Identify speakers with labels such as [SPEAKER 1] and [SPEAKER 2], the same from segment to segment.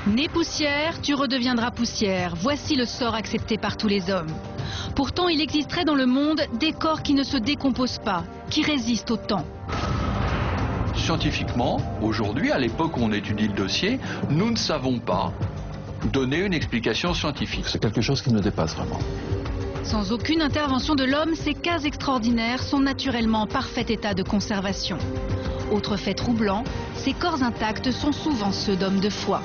[SPEAKER 1] Né poussière, tu redeviendras poussière. Voici le sort accepté par tous les hommes. Pourtant, il existerait dans le monde des corps qui ne se décomposent pas, qui résistent au temps.
[SPEAKER 2] Scientifiquement, aujourd'hui, à l'époque où on étudie le dossier, nous ne savons pas donner une explication scientifique.
[SPEAKER 3] C'est quelque chose qui nous dépasse vraiment.
[SPEAKER 1] Sans aucune intervention de l'homme, ces cas extraordinaires sont naturellement en parfait état de conservation. Autre fait troublant, ces corps intacts sont souvent ceux d'hommes de foi.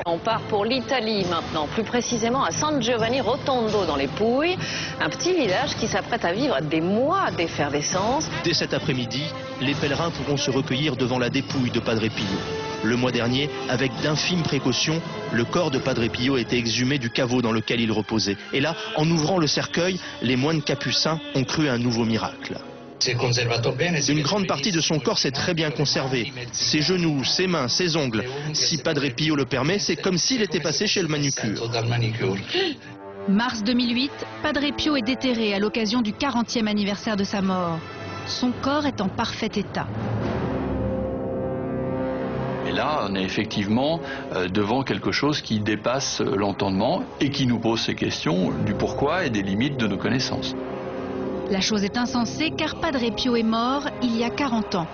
[SPEAKER 4] On part pour l'Italie maintenant, plus précisément à San Giovanni Rotondo dans les Pouilles, un petit village qui s'apprête à vivre des mois d'effervescence.
[SPEAKER 5] Dès cet après-midi, les pèlerins pourront se recueillir devant la dépouille de Padre Pio. Le mois dernier, avec d'infimes précautions, le corps de Padre Pio a été exhumé du caveau dans lequel il reposait. Et là, en ouvrant le cercueil, les moines capucins ont cru à un nouveau miracle. Une grande partie de son corps s'est très bien conservée. Ses genoux, ses mains, ses ongles. Si Padre Pio le permet, c'est comme s'il était passé chez le manucure.
[SPEAKER 1] Mars 2008, Padre Pio est déterré à l'occasion du 40e anniversaire de sa mort. Son corps est en parfait état.
[SPEAKER 2] Et là, on est effectivement devant quelque chose qui dépasse l'entendement et qui nous pose ces questions du pourquoi et des limites de nos connaissances.
[SPEAKER 1] La chose est insensée car Padre Pio est mort il y a 40 ans.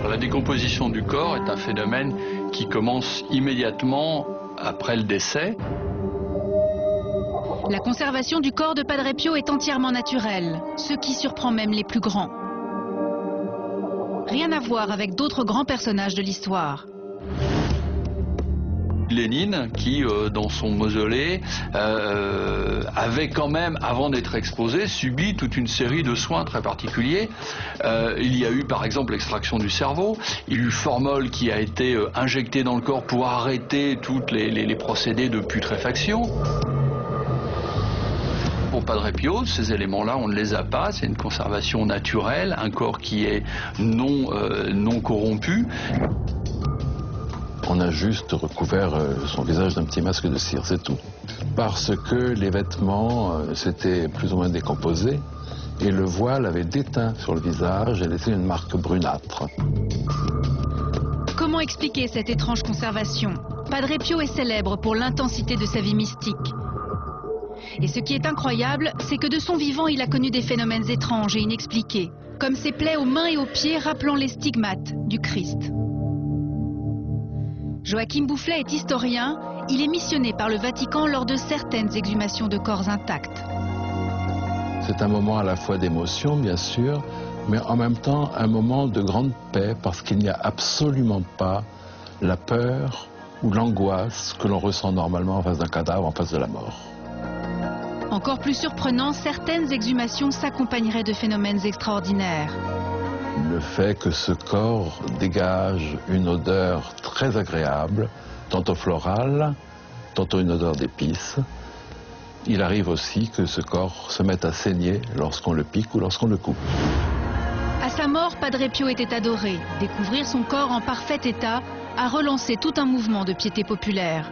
[SPEAKER 2] La décomposition du corps est un phénomène qui commence immédiatement après le décès.
[SPEAKER 1] La conservation du corps de Padre Pio est entièrement naturelle, ce qui surprend même les plus grands. Rien à voir avec d'autres grands personnages de l'histoire.
[SPEAKER 2] Lénine, qui dans son mausolée avait quand même, avant d'être exposé, subi toute une série de soins très particuliers. Il y a eu par exemple l'extraction du cerveau, il y a eu formol qui a été injecté dans le corps pour arrêter tous les procédés de putréfaction. Pour Padre Pio, ces éléments-là, on ne les a pas, c'est une conservation naturelle, un corps qui est non corrompu.
[SPEAKER 3] On a juste recouvert son visage d'un petit masque de cire, c'est tout. Parce que les vêtements s'étaient plus ou moins décomposés et le voile avait déteint sur le visage et laissé une marque brunâtre.
[SPEAKER 1] Comment expliquer cette étrange conservation? Padre Pio est célèbre pour l'intensité de sa vie mystique. Et ce qui est incroyable, c'est que de son vivant, il a connu des phénomènes étranges et inexpliqués, comme ses plaies aux mains et aux pieds rappelant les stigmates du Christ. Joachim Boufflet est historien, il est missionné par le Vatican lors de certaines exhumations de corps intacts.
[SPEAKER 3] C'est un moment à la fois d'émotion, bien sûr, mais en même temps un moment de grande paix parce qu'il n'y a absolument pas la peur ou l'angoisse que l'on ressent normalement en face d'un cadavre, en face de la mort.
[SPEAKER 1] Encore plus surprenant, certaines exhumations s'accompagneraient de phénomènes extraordinaires.
[SPEAKER 3] Le fait que ce corps dégage une odeur très agréable, tantôt florale, tantôt une odeur d'épices. Il arrive aussi que ce corps se mette à saigner lorsqu'on le pique ou lorsqu'on le coupe.
[SPEAKER 1] À sa mort, Padre Pio était adoré. Découvrir son corps en parfait état a relancé tout un mouvement de piété populaire.